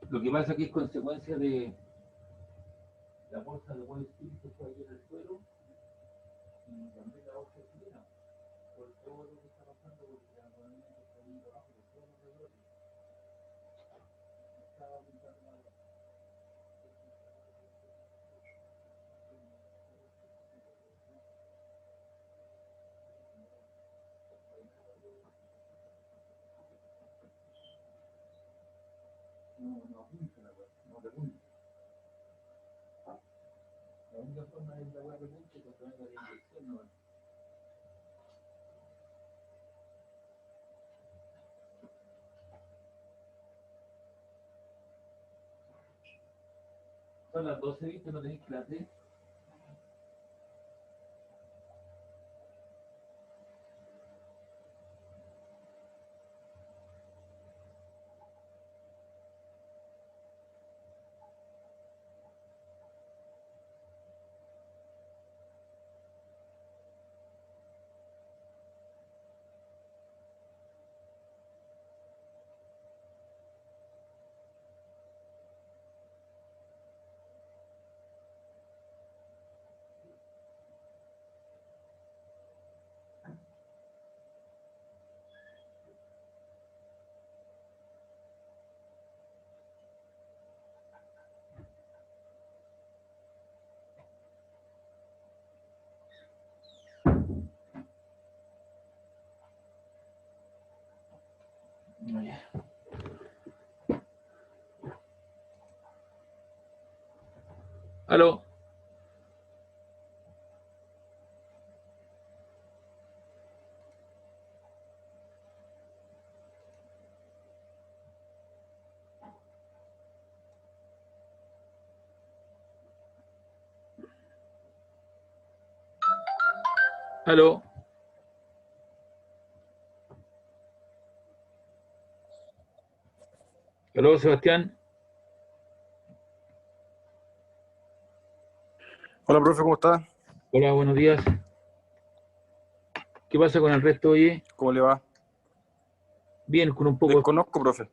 Lo que pasa es que es consecuencia de la bolsa de Wall Street que fue ayer al suelo y también la bolsa chilena, por todo lo que está pasando, porque la economía se está yendo abajo, por todos los rebrotes. Estaba pintando la no pinta la cosa, no repunta. La única forma de que la hueá repunte es que venga la inyección, no. Son las 12, ¿viste? No tenéis clase. No, ya. Aló. Aló. Aló, Sebastián. Hola, profe, ¿cómo está? Hola, buenos días. ¿Qué pasa con el resto, oye? ¿Cómo le va? Bien, con un poco. Desconozco, profe.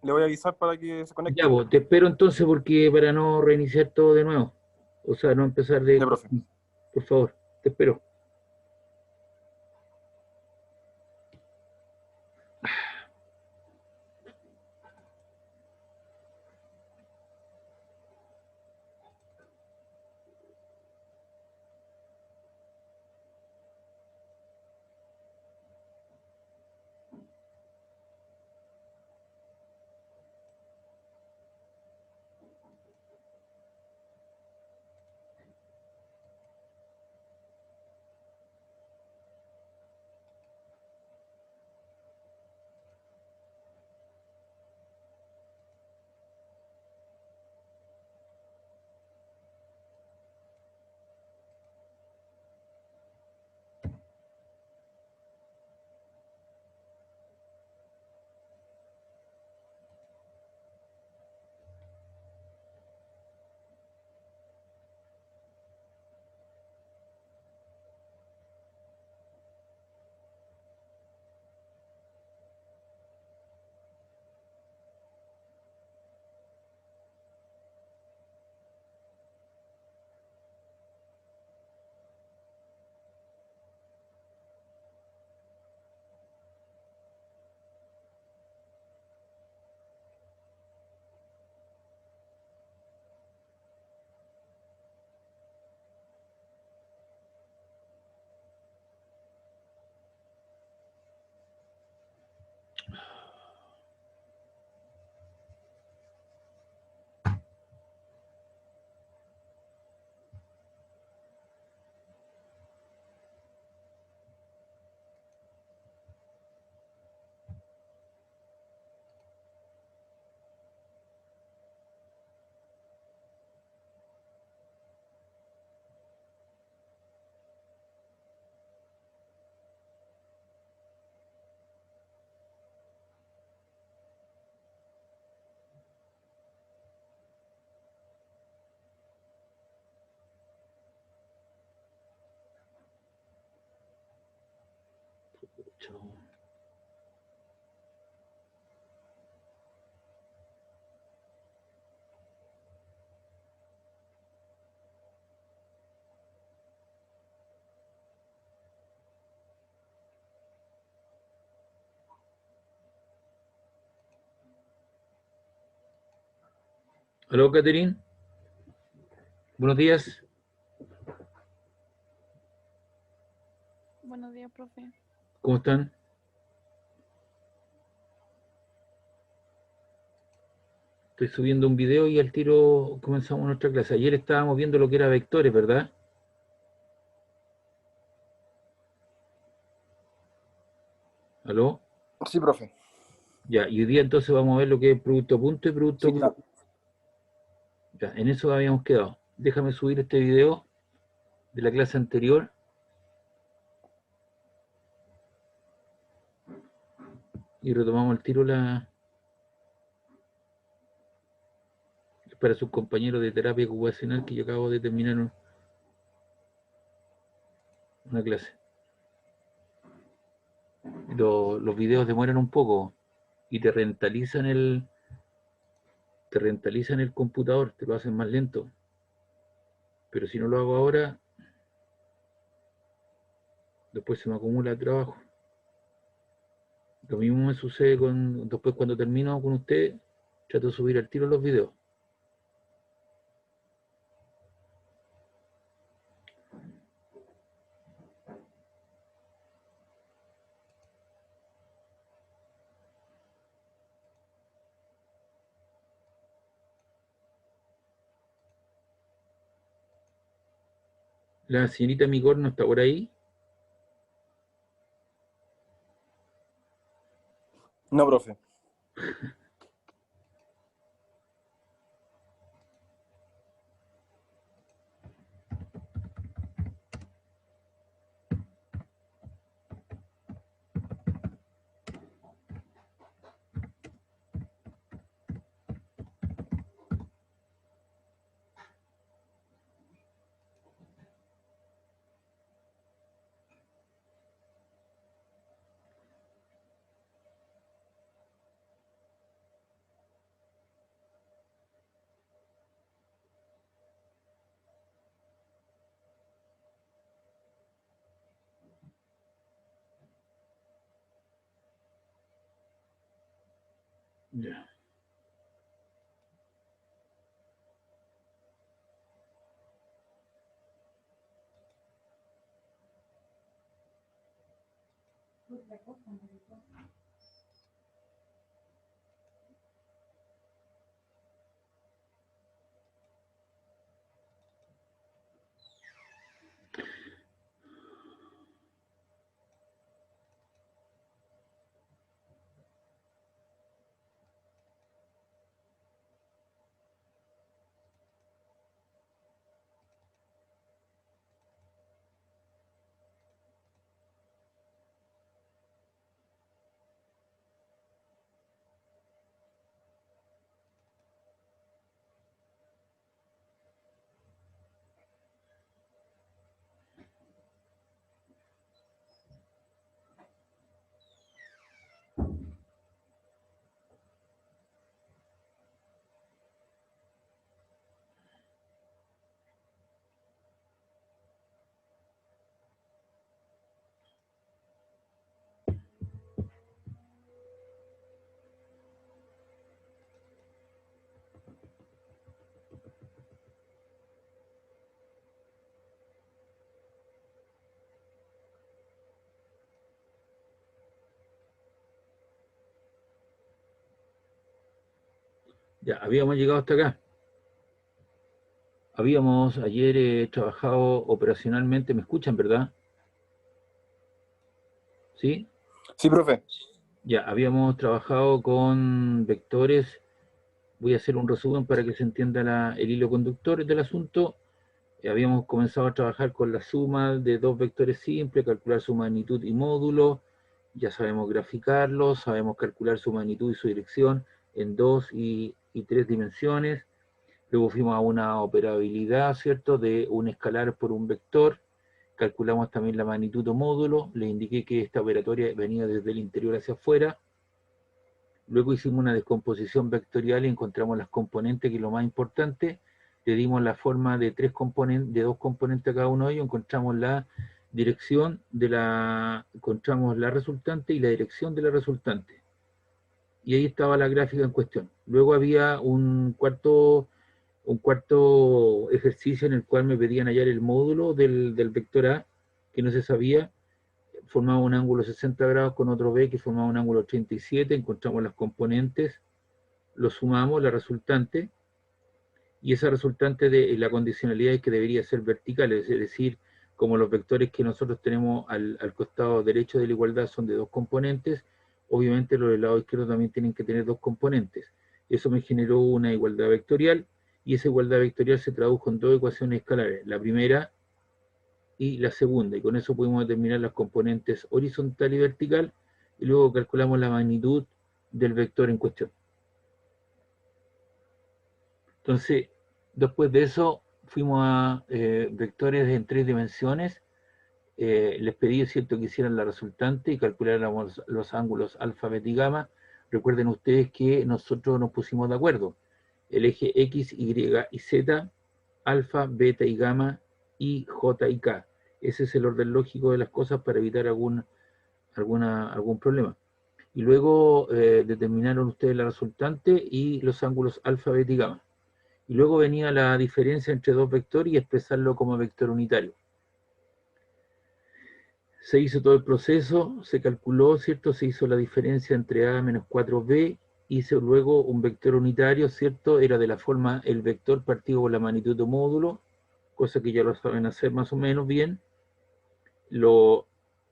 Le voy a avisar para que se Ya, conecte. vos, te espero entonces porque para no reiniciar todo de nuevo. O sea, no empezar de... Ya, profe. Por favor, te espero. Chao. Aló, Catherine. Buenos días. Buenos días, profe. ¿Cómo están? Estoy subiendo un video y al tiro comenzamos nuestra clase. Ayer estábamos viendo lo que era vectores, ¿verdad? ¿Aló? Sí, profe. Ya, y hoy día entonces vamos a ver lo que es producto punto y producto Sí, punto. Ya, en eso habíamos quedado. Déjame subir este video de la clase anterior. Y retomamos el tiro para sus compañeros de terapia ocupacional que yo acabo de terminar una clase. Los videos demoran un poco y te rentalizan el computador, te lo hacen más lento. Pero si no lo hago ahora, después se me acumula el trabajo. Lo mismo me sucede después cuando termino con usted, trato de subir al tiro los videos. La señorita Migor no está por ahí. no, profe. Ya. Ya, habíamos llegado hasta acá. Habíamos ayer trabajado operacionalmente, ¿me escuchan, verdad? ¿Sí? Sí, profe. Ya, habíamos trabajado con vectores. Voy a hacer un resumen para que se entienda el hilo conductor del asunto. Habíamos comenzado a trabajar con la suma de dos vectores simples, calcular su magnitud y módulo. Ya sabemos graficarlos, sabemos calcular su magnitud y su dirección en dos y tres dimensiones. Luego fuimos a una operabilidad, ¿cierto?, de un escalar por un vector. Calculamos también la magnitud o módulo. Le indiqué que esta operatoria venía desde el interior hacia afuera. Luego hicimos una descomposición vectorial y encontramos las componentes, que es lo más importante. Le dimos la forma de dos componentes a cada uno de ellos. Encontramos la dirección encontramos la resultante y la dirección de la resultante. Y ahí estaba la gráfica en cuestión. Luego había un cuarto un cuarto ejercicio en el cual me pedían hallar el módulo del vector A, que no se sabía, formaba un ángulo 60 grados con otro B que formaba un ángulo 37, encontramos las componentes, lo sumamos, la resultante, y esa resultante de la condicionalidad es que debería ser vertical, es decir, como los vectores que nosotros tenemos al costado derecho de la igualdad son de dos componentes, obviamente los del lado izquierdo también tienen que tener dos componentes. Eso me generó una igualdad vectorial, y esa igualdad vectorial se tradujo en dos ecuaciones escalares, la primera y la segunda, y con eso pudimos determinar las componentes horizontal y vertical, y luego calculamos la magnitud del vector en cuestión. Entonces, después de eso, fuimos a vectores en 3 dimensiones. Les pedí, ¿cierto?, que hicieran la resultante y calculáramos los ángulos alfa, beta y gamma. Recuerden ustedes que nosotros nos pusimos de acuerdo. El eje X, Y y Z, alfa, beta y gamma, y J y K. Ese es el orden lógico de las cosas para evitar algún problema. Y luego determinaron ustedes la resultante y los ángulos alfa, beta y gamma. Y luego venía la diferencia entre dos vectores y expresarlo como vector unitario. Se hizo todo el proceso, se calculó, ¿cierto? Se hizo la diferencia entre A menos 4B, hice luego un vector unitario, ¿cierto? Era de la forma el vector partido por la magnitud de módulo, cosa que ya lo saben hacer más o menos bien.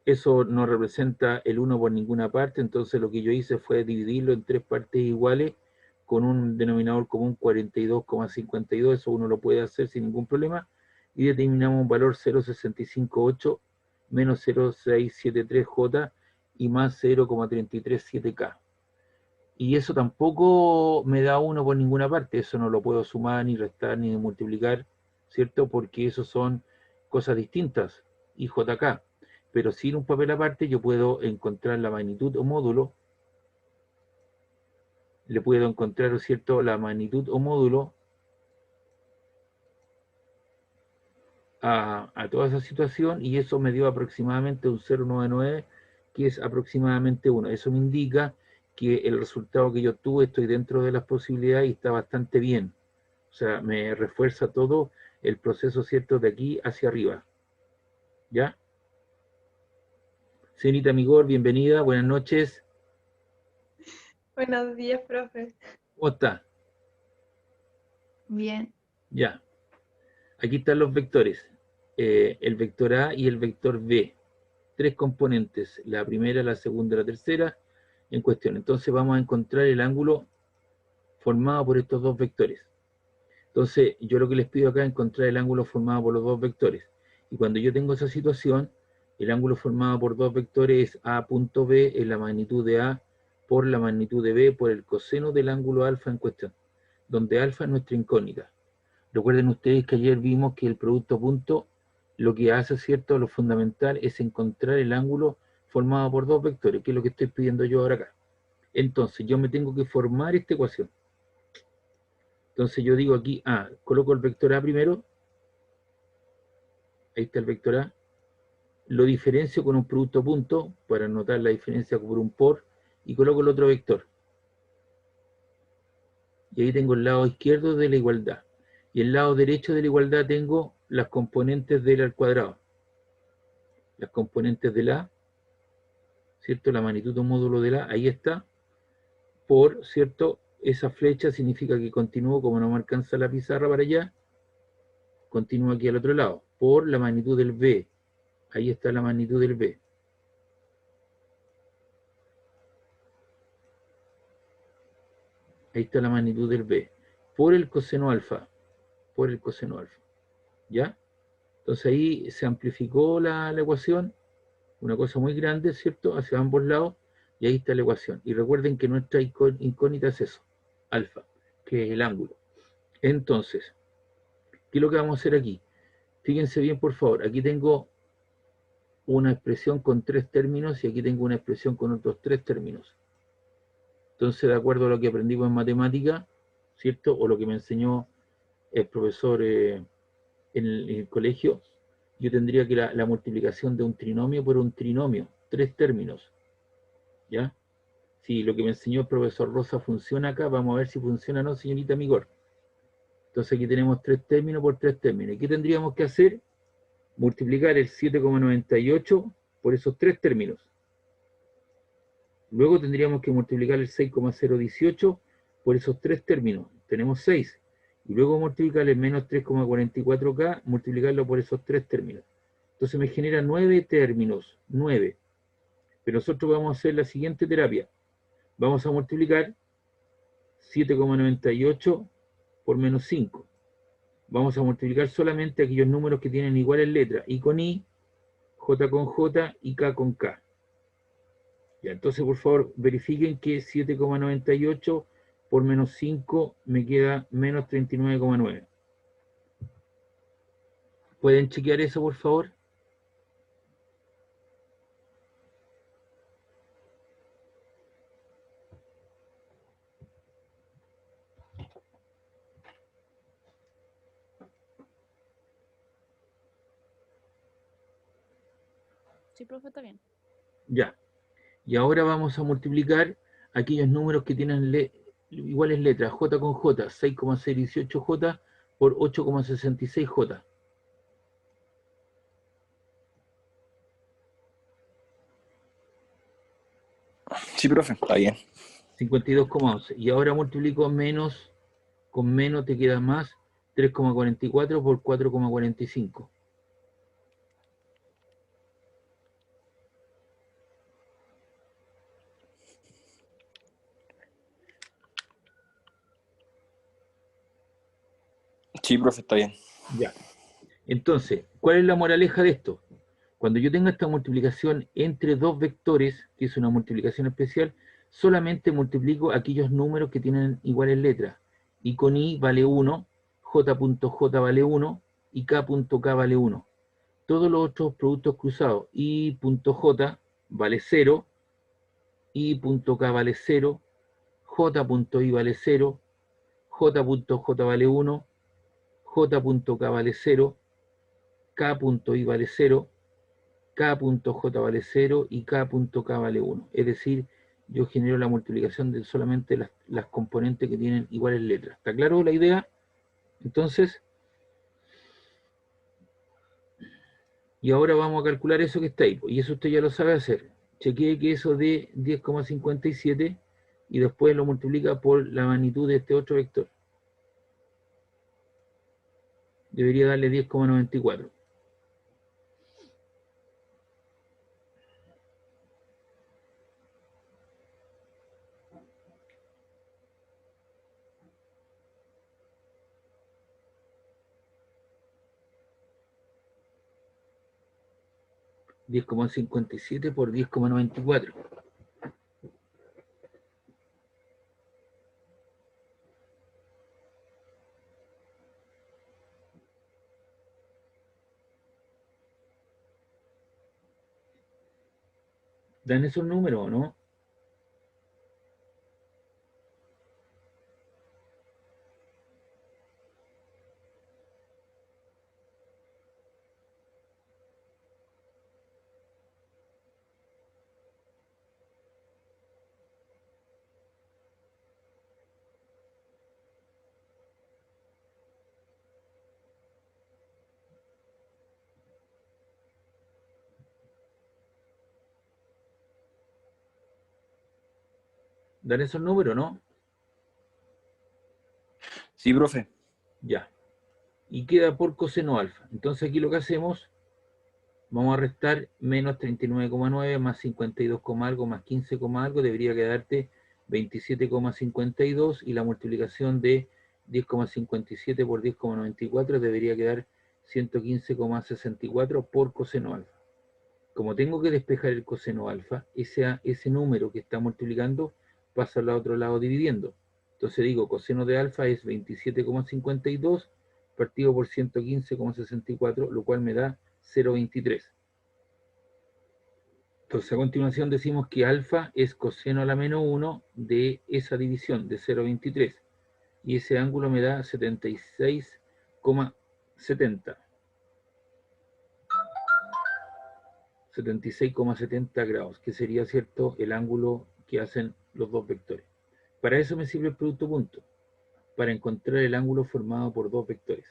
Eso no representa el 1 por ninguna parte, entonces lo que yo hice fue dividirlo en 3 partes iguales, con un denominador común 42,52, eso uno lo puede hacer sin ningún problema, y determinamos un valor 0,658 menos 0,673J y más 0,337K. Y eso tampoco me da 1 por ninguna parte, eso no lo puedo sumar, ni restar, ni multiplicar, ¿cierto? Porque eso son cosas distintas, y JK. Pero sin un papel aparte yo puedo encontrar la magnitud o módulo, le puedo encontrar, ¿cierto?, la magnitud o módulo a toda esa situación, y eso me dio aproximadamente un 0,99, que es aproximadamente 1. Eso me indica que el resultado que yo obtuve estoy dentro de las posibilidades y está bastante bien. O sea, me refuerza todo el proceso, ¿cierto?, de aquí hacia arriba. ¿Ya? Señorita Migor, bienvenida, buenas noches. Buenos días, profe. ¿Cómo está? Bien. Ya. Aquí están los vectores. El vector A y el vector B. 3 componentes, la primera, la segunda y la tercera en cuestión. Entonces vamos a encontrar el ángulo formado por estos dos vectores. Entonces yo lo que les pido acá es encontrar el ángulo formado por los dos vectores. Y cuando yo tengo esa situación, el ángulo formado por dos vectores es A punto B, es la magnitud de A por la magnitud de B por el coseno del ángulo alfa en cuestión, donde alfa es nuestra incógnita. Recuerden ustedes que ayer vimos que el producto punto lo que hace, ¿cierto?, lo fundamental es encontrar el ángulo formado por dos vectores, que es lo que estoy pidiendo yo ahora acá. Entonces yo me tengo que formar esta ecuación. Entonces yo digo aquí A, coloco el vector A primero, ahí está el vector A, lo diferencio con un producto punto para anotar la diferencia por un por, y coloco el otro vector. Y ahí tengo el lado izquierdo de la igualdad. Y el lado derecho de la igualdad tengo las componentes del al cuadrado. Las componentes del A, ¿cierto? La magnitud o módulo del A, ahí está. Por, ¿cierto? Esa flecha significa que continúo, como no me alcanza la pizarra para allá, continúo aquí al otro lado. Por la magnitud del B. Ahí está la magnitud del B. Ahí está la magnitud del B. Por el coseno alfa. Por el coseno alfa. ¿Ya? Entonces ahí se amplificó la ecuación, una cosa muy grande, ¿cierto?, hacia ambos lados, y ahí está la ecuación. Y recuerden que nuestra incógnita es eso, alfa, que es el ángulo. Entonces, ¿qué es lo que vamos a hacer aquí? Fíjense bien, por favor, aquí tengo una expresión con 3 términos y aquí tengo una expresión con otros 3 términos. Entonces, de acuerdo a lo que aprendimos en matemática, ¿cierto?, o lo que me enseñó el profesor en el colegio, yo tendría que la multiplicación de un trinomio por un trinomio, 3 términos, ¿ya? Si lo que me enseñó el profesor Rosa funciona acá, vamos a ver si funciona o no, señorita Migor. Entonces aquí tenemos 3 términos por 3 términos. ¿Y qué tendríamos que hacer? Multiplicar el 7,98 por esos 3 términos. Luego tendríamos que multiplicar el 6,018 por esos 3 términos. Tenemos 6. Y luego multiplicar el menos 3,44K, multiplicarlo por esos 3 términos. Entonces me genera 9 términos. 9. Pero nosotros vamos a hacer la siguiente terapia. Vamos a multiplicar 7,98 por menos 5. Vamos a multiplicar solamente aquellos números que tienen iguales letras. I con I, J con J y K con K. Ya, entonces, por favor, verifiquen que 7,98 por menos 5 me queda menos 39,9. ¿Pueden chequear eso, por favor? Sí, profe, está bien. Ya. Y ahora vamos a multiplicar aquellos números que tienen iguales letras. J con J, 6,618J por 8,66J. Sí, profe, está bien. 52,11. Y ahora multiplico menos con menos, te queda más 3,44 por 4,45. Sí, profe, está bien. Ya. Entonces, ¿cuál es la moraleja de esto? Cuando yo tenga esta multiplicación entre dos vectores, que es una multiplicación especial, solamente multiplico aquellos números que tienen iguales letras. I con I vale 1, J.J vale 1 y K.K vale 1. Todos los otros productos cruzados, I.J vale 0, I.K vale 0, J.I vale 0, J.J vale 1, J.K vale 0, K.I vale 0, K.J vale 0 y K.K vale 1. Es decir, yo genero la multiplicación de solamente las componentes que tienen iguales letras. ¿Está claro la idea? Entonces, y ahora vamos a calcular eso que está ahí. Y eso usted ya lo sabe hacer. Chequee que eso dé 10,57 y después lo multiplica por la magnitud de este otro vector. Debería darle 10,94. 10,57 por 10,94. ¿Dan esos números o no? ¿Dan esos números o no? Sí, profe. Ya. Y queda por coseno alfa. Entonces aquí lo que hacemos, vamos a restar menos 39,9 más 52, algo más 15, algo, debería quedarte 27,52 y la multiplicación de 10,57 por 10,94 debería quedar 115,64 por coseno alfa. Como tengo que despejar el coseno alfa, ese número que está multiplicando pasa al otro lado dividiendo. Entonces digo, coseno de alfa es 27,52 partido por 115,64, lo cual me da 0,23. Entonces a continuación decimos que alfa es coseno a la menos 1 de esa división, de 0,23. Y ese ángulo me da 76,70. 76,70 grados, que sería, ¿cierto?, el ángulo que hacen los dos vectores. Para eso me sirve el producto punto. para encontrar el ángulo formado por dos vectores.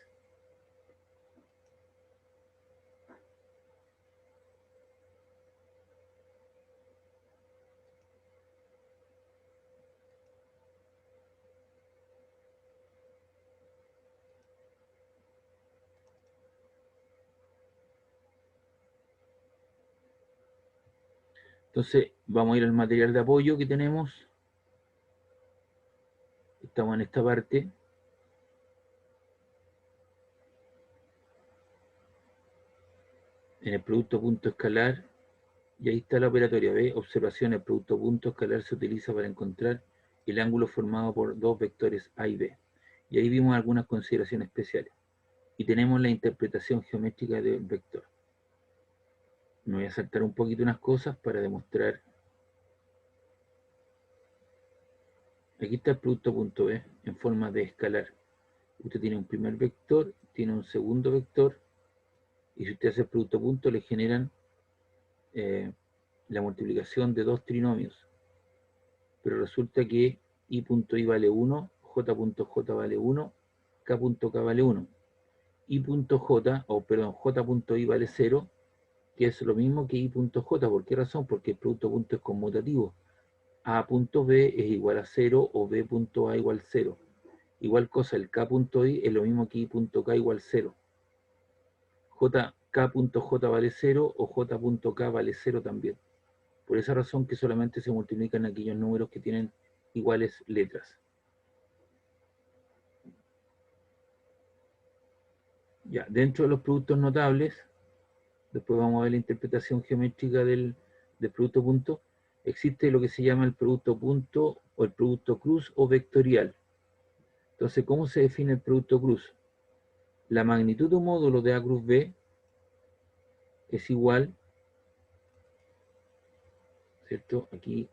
Entonces, vamos a ir al material de apoyo que tenemos. Estamos en esta parte. En el producto punto escalar. Y ahí está la operatoria. ¿Ve? Observación, el producto punto escalar se utiliza para encontrar el ángulo formado por dos vectores A y B. Y ahí vimos algunas consideraciones especiales. Y tenemos la interpretación geométrica del vector. Me voy a saltar un poquito unas cosas para demostrar. Aquí está el producto punto B en forma de escalar. Usted tiene un primer vector, tiene un segundo vector, y si usted hace el producto punto le generan la multiplicación de dos trinomios. Pero resulta que i.i vale 1, j.j vale 1, k.k vale 1. i.j, o perdón, j.i vale 0, que es lo mismo que i.j. ¿Por qué razón? Porque el producto punto es conmutativo. a.b es igual a 0 o b.a igual a 0. Igual cosa, el k.i es lo mismo que i.k igual a 0. k.j vale 0 o j.k vale 0 también. Por esa razón que solamente se multiplican aquellos números que tienen iguales letras. Ya, dentro de los productos notables, después vamos a ver la interpretación geométrica del producto punto, existe lo que se llama el producto punto o el producto cruz o vectorial. Entonces, ¿cómo se define el producto cruz? La magnitud de un módulo de A cruz B es igual, ¿cierto? Aquí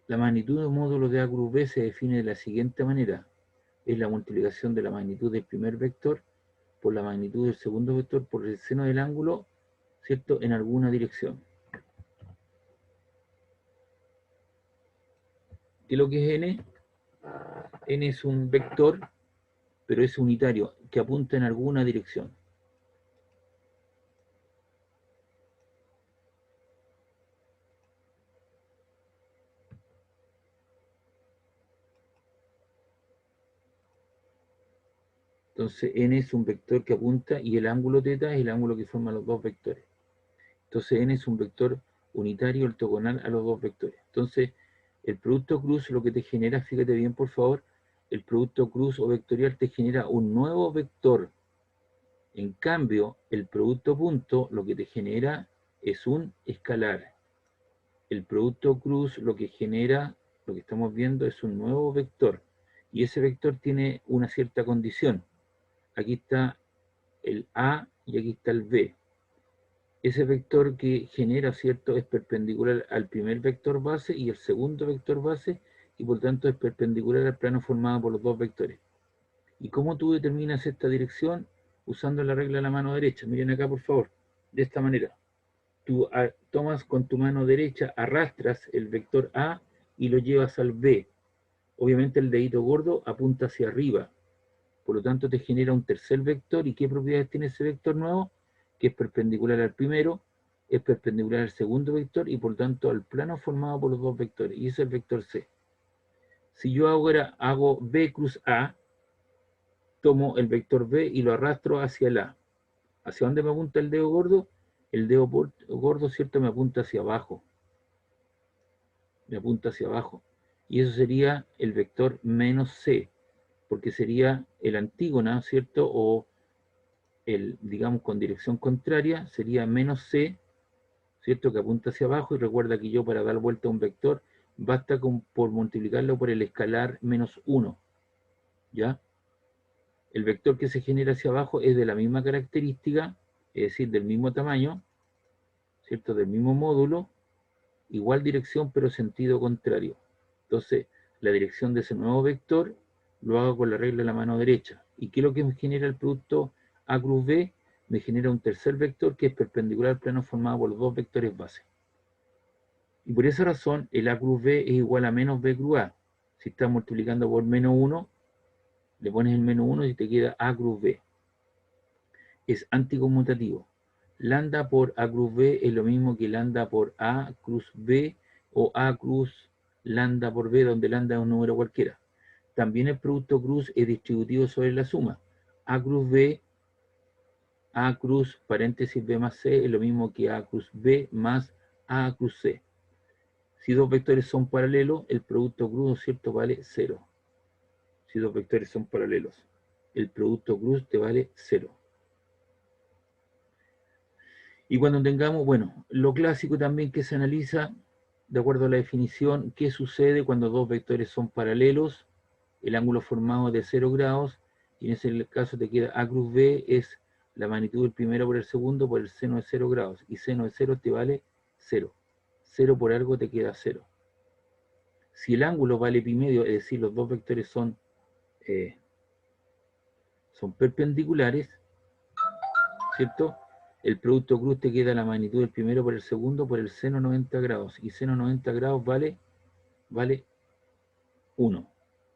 la magnitud de un módulo de A cruz B se define de la siguiente manera. Es la multiplicación de la magnitud del primer vector por la magnitud del segundo vector por el seno del ángulo, ¿cierto? En alguna dirección. ¿Qué es lo que es n? N es un vector, pero es unitario, que apunta en alguna dirección. Entonces n es un vector que apunta y el ángulo θ es el ángulo que forma los dos vectores. Entonces n es un vector unitario ortogonal a los dos vectores. Entonces el producto cruz lo que te genera, fíjate bien por favor, el producto cruz o vectorial te genera un nuevo vector. En cambio, el producto punto lo que te genera es un escalar. El producto cruz lo que genera, lo que estamos viendo, es un nuevo vector. Y ese vector tiene una cierta condición. Aquí está el A y aquí está el B. Ese vector que genera, ¿cierto?, es perpendicular al primer vector base y el segundo vector base, y por tanto es perpendicular al plano formado por los dos vectores. ¿Y cómo tú determinas esta dirección? Usando la regla de la mano derecha. Miren acá, por favor. De esta manera. Tú tomas con tu mano derecha, arrastras el vector A y lo llevas al B. Obviamente el dedito gordo apunta hacia arriba. Por lo tanto te genera un tercer vector. ¿Y qué propiedades tiene ese vector nuevo? Que es perpendicular al primero, es perpendicular al segundo vector y por tanto al plano formado por los dos vectores. Y ese es el vector C. Si yo ahora hago B cruz A, tomo el vector B y lo arrastro hacia el A. ¿Hacia dónde me apunta el dedo gordo? El dedo gordo, ¿cierto?, me apunta hacia abajo. Me apunta hacia abajo. Y eso sería el vector menos C, porque sería el antígona, ¿cierto? O el, digamos, con dirección contraria, sería menos C, ¿cierto?, que apunta hacia abajo. Y recuerda que yo, para dar vuelta a un vector, basta por multiplicarlo por el escalar menos 1. ¿Ya? El vector que se genera hacia abajo es de la misma característica, es decir, del mismo tamaño, ¿cierto?, del mismo módulo, igual dirección pero sentido contrario. Entonces, la dirección de ese nuevo vector lo hago con la regla de la mano derecha. ¿Y qué es lo que me genera el producto A cruz B? Me genera un tercer vector que es perpendicular al plano formado por los dos vectores base. Y por esa razón el A cruz B es igual a menos B cruz A. Si estás multiplicando por menos 1, le pones el menos 1 y te queda A cruz B. Es anticonmutativo. Lambda por A cruz B es lo mismo que lambda por A cruz B o A cruz lambda por B, donde lambda es un número cualquiera. También el producto cruz es distributivo sobre la suma. A cruz B, A cruz paréntesis B más C es lo mismo que A cruz B más A cruz C. Si dos vectores son paralelos, el producto cruz, ¿cierto?, vale 0. Si dos vectores son paralelos, el producto cruz te vale 0. Y cuando tengamos, bueno, lo clásico también que se analiza, de acuerdo a la definición, qué sucede cuando dos vectores son paralelos, el ángulo formado es de 0 grados, y en ese caso te queda A cruz B es la magnitud del primero por el segundo por el seno de 0 grados, y seno de 0 te vale 0. 0 por algo te queda 0. Si el ángulo vale pi medio, es decir, los dos vectores son perpendiculares, ¿cierto? El producto cruz te queda la magnitud del primero por el segundo por el seno 90 grados, y seno 90 grados vale 1.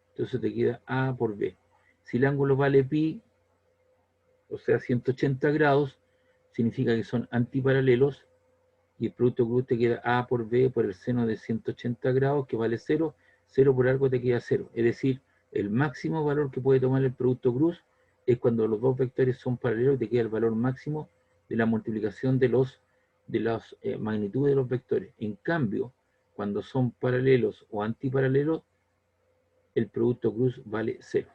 Entonces te queda A por B. Si el ángulo vale pi, o sea 180 grados, significa que son antiparalelos, y el producto cruz te queda A por B por el seno de 180 grados, que vale 0. 0 por algo te queda 0. Es decir, el máximo valor que puede tomar el producto cruz es cuando los dos vectores son paralelos y te queda el valor máximo de la multiplicación de las magnitudes de los vectores. En cambio, cuando son paralelos o antiparalelos, el producto cruz vale 0.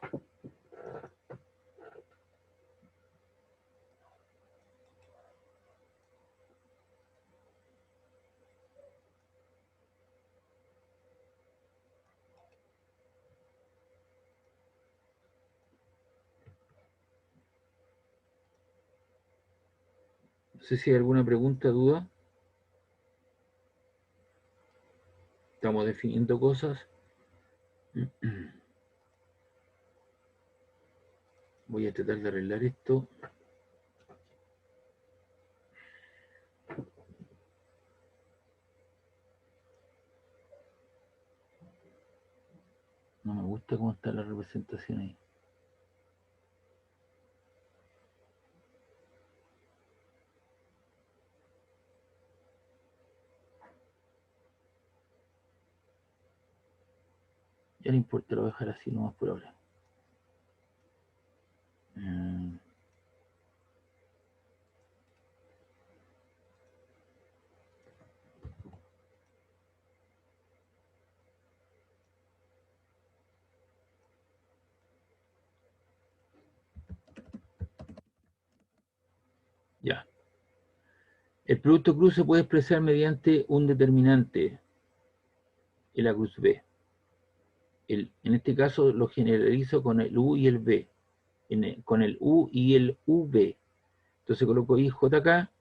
No sé si hay alguna pregunta, duda. Estamos definiendo cosas. Voy a tratar de arreglar esto. No me gusta cómo está la representación ahí. Ya no importa, lo voy a dejar así nomás por ahora. Ya. El producto cruz se puede expresar mediante un determinante, el A cruz B. En este caso lo generalizo con el U y el B. Con el U y el UB. Entonces coloco IJ acá,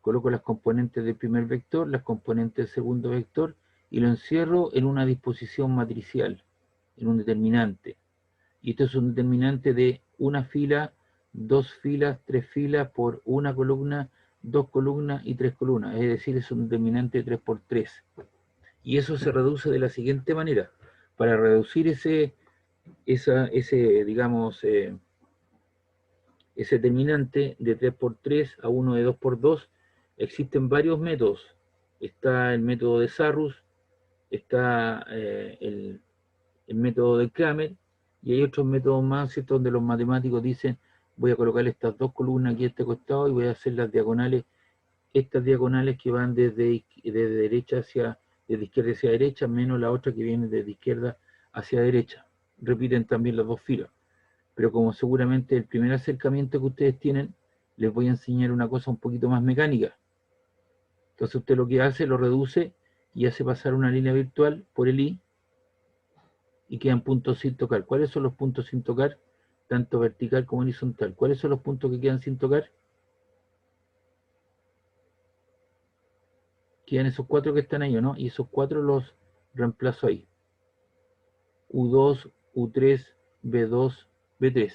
coloco las componentes del primer vector, las componentes del segundo vector, y lo encierro en una disposición matricial, en un determinante. Y esto es un determinante de una fila, dos filas, tres filas por una columna, dos columnas y tres columnas. Es decir, es un determinante de 3 por 3. Y eso se reduce de la siguiente manera. Para reducir ese determinante de 3 por 3 a uno de 2 por 2, existen varios métodos. Está el método de Sarrus, está el método de Kramer, y hay otros métodos más, ¿cierto?, donde los matemáticos dicen, voy a colocar estas dos columnas aquí a este costado y voy a hacer las diagonales, estas diagonales que van desde derecha desde izquierda hacia derecha, menos la otra que viene desde izquierda hacia derecha. Repiten también las dos filas. Pero como seguramente el primer acercamiento que ustedes tienen, les voy a enseñar una cosa un poquito más mecánica. Entonces usted lo que hace, lo reduce y hace pasar una línea virtual por el I, y quedan puntos sin tocar. ¿Cuáles son los puntos sin tocar? Tanto vertical como horizontal. ¿Cuáles son los puntos que quedan sin tocar? Quedan esos cuatro que están ahí, ¿o no? Y esos cuatro los reemplazo ahí. U2, U3, B2, B3.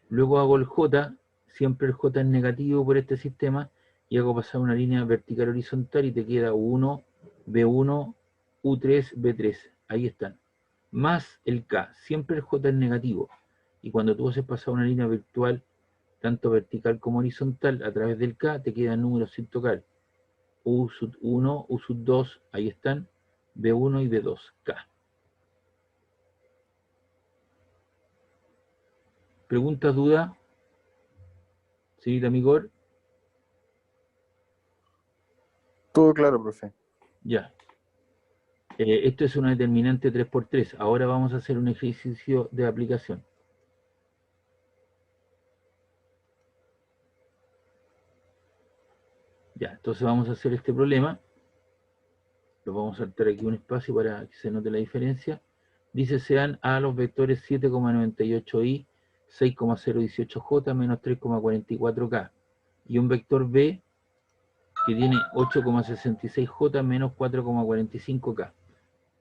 Luego hago el J, siempre el J es negativo por este sistema, y hago pasar una línea vertical horizontal y te queda U1, B1, U3, B3. Ahí están. Más el K, siempre el J es negativo. Y cuando tú haces pasar una línea virtual, tanto vertical como horizontal, a través del K, te quedan números sin tocar. U sub 1, U sub 2, ahí están, B1 y B2, K. ¿Preguntas, dudas? Señorita Migor, Todo claro, profe. ya. Esto es una determinante 3×3. Ahora vamos a hacer un ejercicio de aplicación. Ya, entonces vamos a hacer este problema. Lo vamos a saltar aquí un espacio para que se note la diferencia. Dice sean A los vectores 7,98i, 6,018j, menos 3,44k. Y un vector B que tiene 8,66j, menos 4,45k.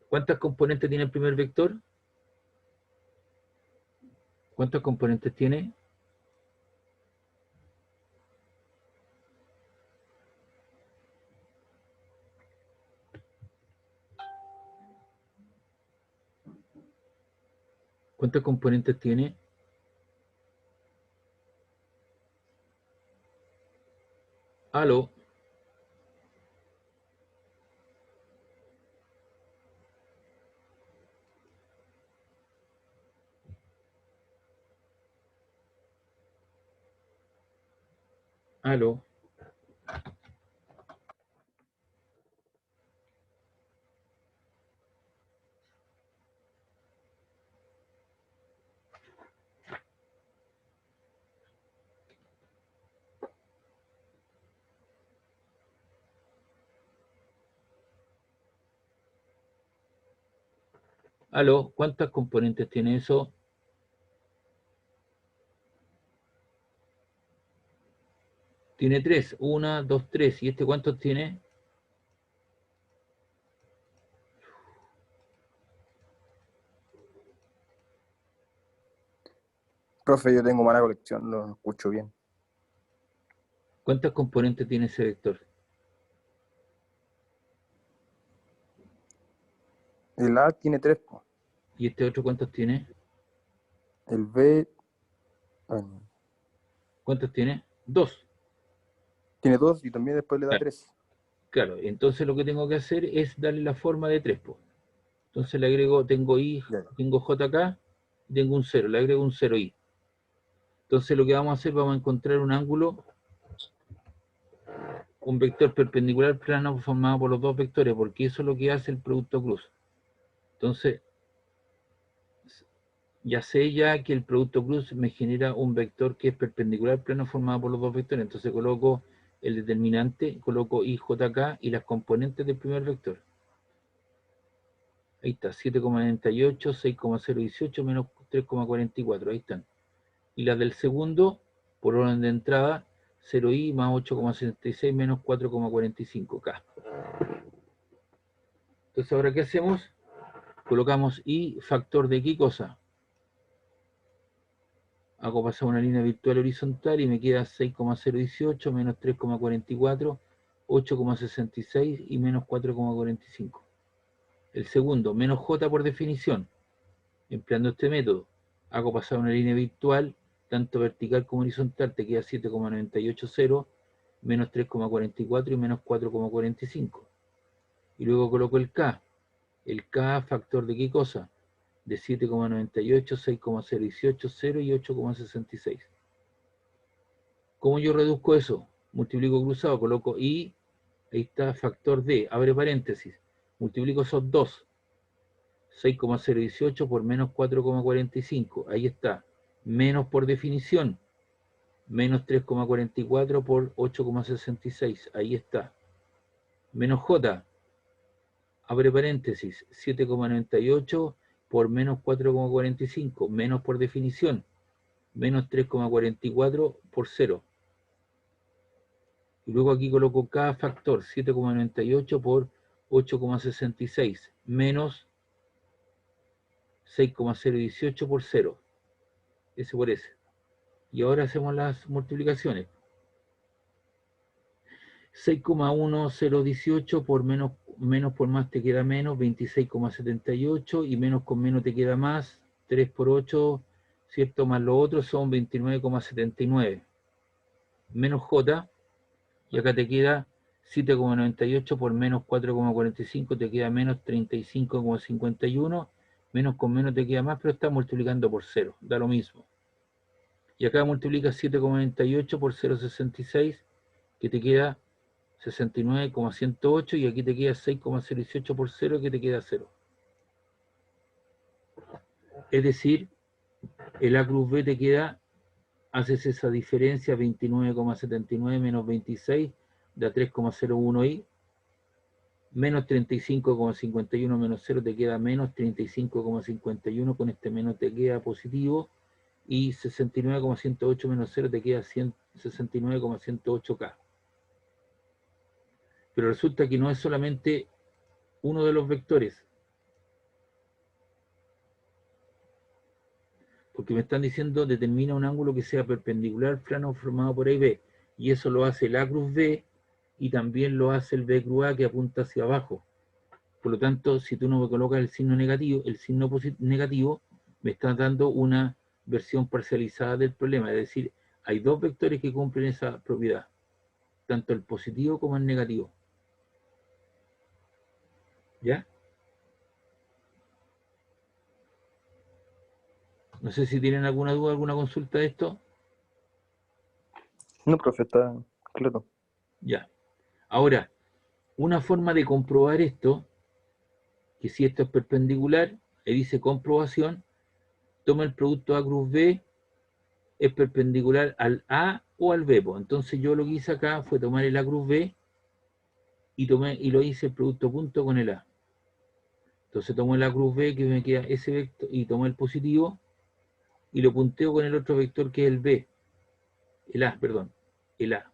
¿Cuántas componentes tiene el primer vector? ¿Cuántos componentes tiene? ¿Cuántos componentes tiene? ¿Aló? ¿Aló? ¿Aló? ¿Cuántas componentes tiene eso? Tiene 3. 1, 2, 3. ¿Y este cuántos tiene? Profe, yo tengo mala conexión, no escucho bien. ¿Cuántas componentes tiene ese vector? El A tiene 3, po. ¿Y este otro cuántos tiene? El B ¿Cuántos tiene? 2. tiene 2 y también después le da Claro, 3. claro. Entonces lo que tengo que hacer es darle la forma de 3, po. Entonces le agrego, tengo I, Ya, ya. tengo J acá, y tengo un 0, le agrego un 0i. Entonces lo que vamos a hacer, vamos a encontrar un ángulo, un vector perpendicular plano formado por los dos vectores, porque eso es lo que hace el producto cruz. Entonces, ya sé ya que el producto cruz me genera un vector que es perpendicular plano formado por los dos vectores. Entonces coloco el determinante, coloco IJ acá y las componentes del primer vector. Ahí está, 7,98, 6,018 menos 3,44, ahí están. Y las del segundo, por orden de entrada, 0i más 8,76 menos 4,45k. Entonces, ¿ahora qué hacemos? Colocamos i factor de qué cosa. Hago pasar una línea virtual horizontal y me queda 6,018 menos 3,44, 8,66 y menos 4,45. El segundo, menos j por definición. Empleando este método, hago pasar una línea virtual, tanto vertical como horizontal, te queda 7,980, menos 3,44 y menos 4,45. Y luego coloco el K. El K factor de qué cosa? De 7,98, 6,018, 0 y 8,66. ¿Cómo yo reduzco eso? Multiplico cruzado, coloco I, ahí está factor de, abre paréntesis, multiplico esos dos, 6,018 por menos 4,45, ahí está, menos por definición, menos 3,44 por 8,66, ahí está, menos J, abre paréntesis, 7,98 por menos 4,45, menos por definición, menos 3,44 por 0. Y luego aquí coloco cada factor, 7,98 por 8,66, menos 6,018 por 0. Ese por ese. Y ahora hacemos las multiplicaciones. 6,1018 por menos por más te queda menos, 26,78, y menos con menos te queda más, 3 por 8, ¿cierto? Más lo otro son 29,79. Menos J, y acá te queda 7,98 por menos 4,45, te queda menos 35,51, menos con menos te queda más, pero está multiplicando por 0, da lo mismo. Y acá multiplica 7,98 por 0,66, que te queda 69,108, y aquí te queda 6,018 por 0, que te queda 0. Es decir, el A cruz B te queda, haces esa diferencia, 29,79 menos 26, da 3,01i, menos 35,51 menos 0 te queda menos 35,51, con este menos te queda positivo, y 69,108 menos 0 te queda 69,108K. Pero resulta que no es solamente uno de los vectores, porque me están diciendo determina un ángulo que sea perpendicular al plano formado por A y B, y eso lo hace el A cruz B, y también lo hace el B cruz A, que apunta hacia abajo. Por lo tanto, si tú no me colocas el signo negativo, negativo me está dando una versión parcializada del problema, es decir, hay dos vectores que cumplen esa propiedad, tanto el positivo como el negativo. ¿Ya? No sé si tienen alguna duda, alguna consulta de esto. No, profe, está claro. Ya. Ahora, una forma de comprobar esto, que si esto es perpendicular, le dice comprobación, toma el producto A cruz B, es perpendicular al A o al B. Entonces yo lo que hice acá fue tomar el A cruz B y lo hice el producto punto con el A. Entonces tomo el A cruz B, que me queda ese vector, y tomo el positivo y lo punteo con el otro vector, que es el B, el A, perdón, el A.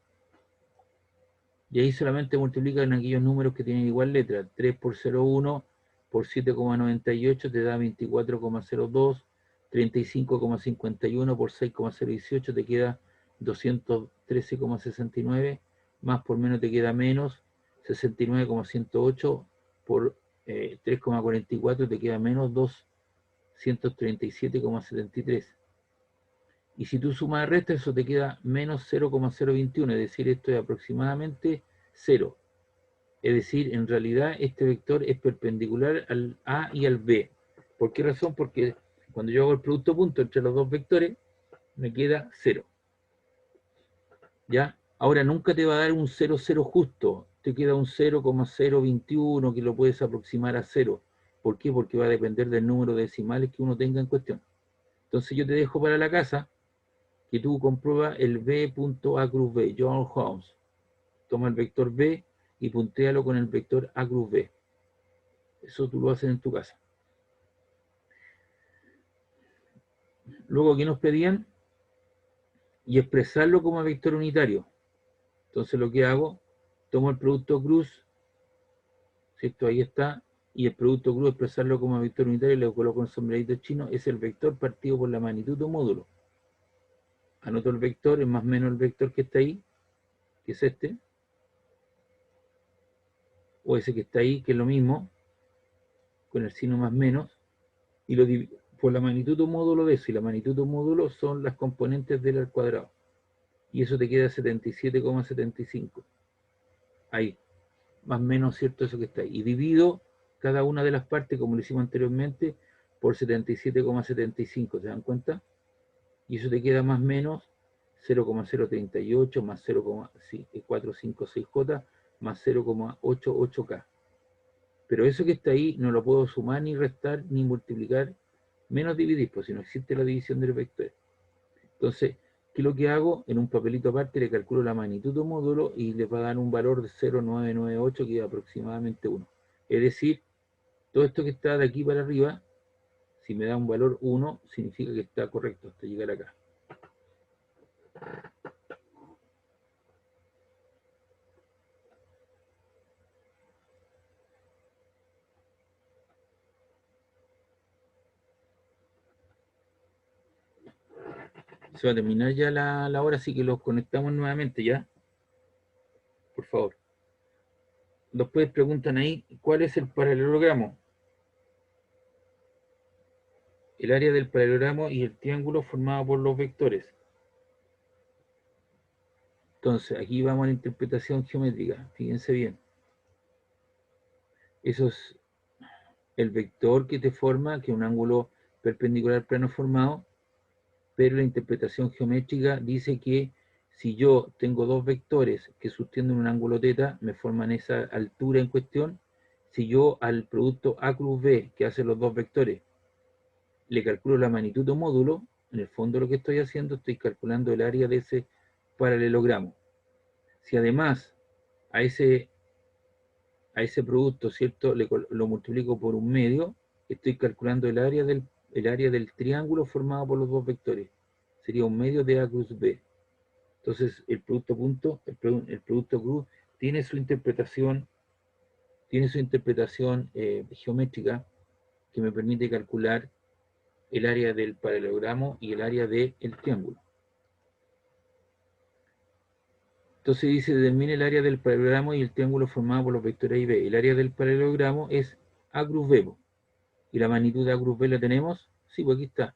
Y ahí solamente multiplican aquellos números que tienen igual letra. 3 por 0,1 por 7,98 te da 24,02, 35,51 por 6,018 te queda 213,69, más por menos te queda menos, 69,108 por 3,44 te queda menos 237,73. Y si tú sumas y restas, eso te queda menos 0,021, es decir, esto es aproximadamente 0. Es decir, en realidad este vector es perpendicular al A y al B. ¿Por qué razón? Porque cuando yo hago el producto punto entre los dos vectores, me queda 0. ¿Ya? Ahora nunca te va a dar un 0, 0 justo. Te queda un 0,021 que lo puedes aproximar a 0. ¿Por qué? Porque va a depender del número de decimales que uno tenga en cuestión. Entonces yo te dejo para la casa que tú compruebas el B.A cruz B, John Holmes. Toma el vector B y puntéalo con el vector A cruz B. Eso tú lo haces en tu casa. Luego aquí nos pedían y expresarlo como vector unitario. Entonces lo que hago, tomo el producto cruz, ¿cierto? Ahí está, y el producto cruz, expresarlo como vector unitario, le coloco un sombrerito chino, es el vector partido por la magnitud o módulo. Anoto el vector, es más o menos el vector que está ahí, que es este, o ese que está ahí, que es lo mismo, con el signo más menos, y lo divido por la magnitud o módulo de eso, y la magnitud o módulo son las componentes del al cuadrado, y eso te queda 77,75. Ahí, más o menos, ¿cierto? Eso que está ahí. Y divido cada una de las partes, como lo hicimos anteriormente, por 77,75, ¿se dan cuenta? Y eso te queda más o menos 0,038 más 0,456J más 0,88K. Pero eso que está ahí no lo puedo sumar, ni restar, ni multiplicar, menos dividir, pues si no existe la división del vector. Entonces, ¿qué es lo que hago? En un papelito aparte le calculo la magnitud o módulo y le va a dar un valor de 0,998, que es aproximadamente 1. Es decir, todo esto que está de aquí para arriba, si me da un valor 1, significa que está correcto hasta llegar acá. se va a terminar ya la hora, así que los conectamos nuevamente ya. Por favor. Después preguntan ahí, ¿cuál es el paralelogramo? El área del paralelogramo y el triángulo formado por los vectores. Entonces, aquí vamos a la interpretación geométrica. Fíjense bien. Eso es el vector que te forma, que es un ángulo perpendicular al plano formado, pero la interpretación geométrica dice que si yo tengo dos vectores que sostienen un ángulo θ, me forman esa altura en cuestión. Si yo al producto A cruz B, que hacen los dos vectores, le calculo la magnitud o módulo, en el fondo lo que estoy haciendo, estoy calculando el área de ese paralelogramo. Si además a ese producto, ¿cierto?, lo multiplico por un medio, estoy calculando el área del triángulo formado por los dos vectores. Sería un medio de A cruz B. Entonces, el producto punto, el producto cruz, tiene su interpretación geométrica que me permite calcular el área del paralelogramo y el área del triángulo. Entonces dice, determine el área del paralelogramo y el triángulo formado por los vectores A y B. El área del paralelogramo es A cruz B. ¿Y la magnitud de A cruz B la tenemos? Sí, pues aquí está.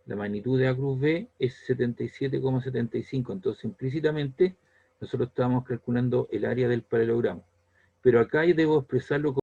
La magnitud de A cruz B es 77,75. Entonces, implícitamente, nosotros estábamos calculando el área del paralelogramo. Pero acá yo debo expresarlo como